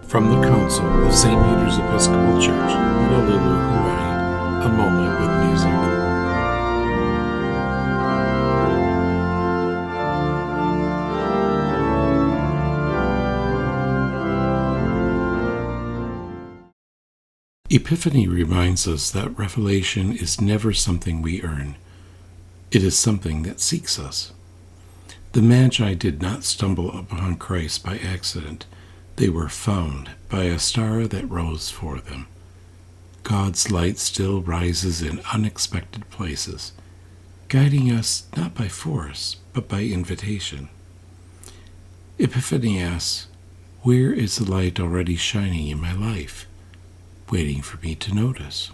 From the Council of St. Peter's Episcopal Church, Honolulu, Hawaii, a moment with music. Epiphany reminds us that revelation is never something we earn. It is something that seeks us. The Magi did not stumble upon Christ by accident. They were found by a star that rose for them. God's light still rises in unexpected places, guiding us not by force, but by invitation. Epiphany asks, where is the light already shining in my life, waiting for me to notice?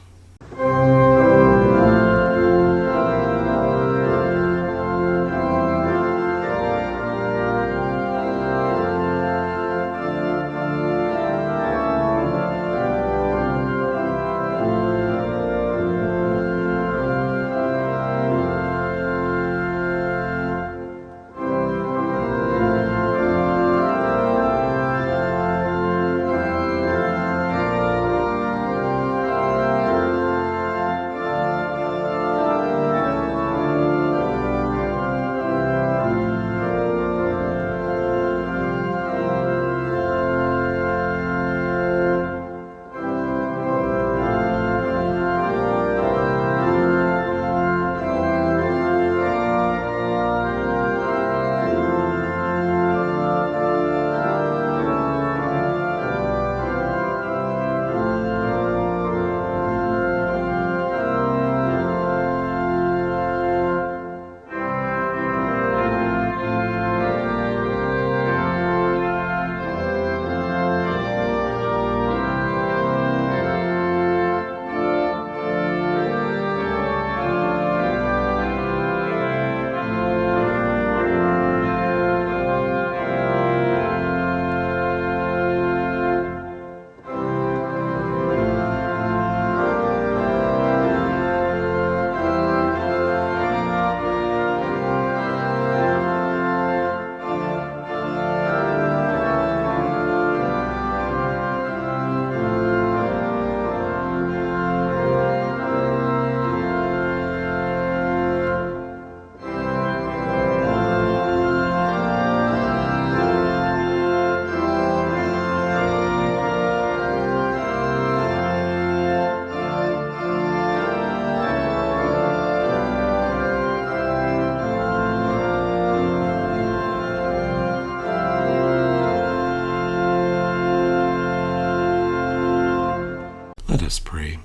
Let us pray.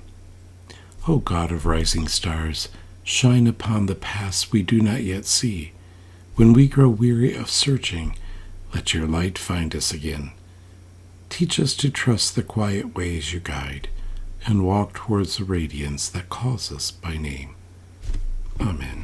O God of rising stars, shine upon the paths we do not yet see. When we grow weary of searching, let your light find us again. Teach us to trust the quiet ways you guide, and walk towards the radiance that calls us by name. Amen.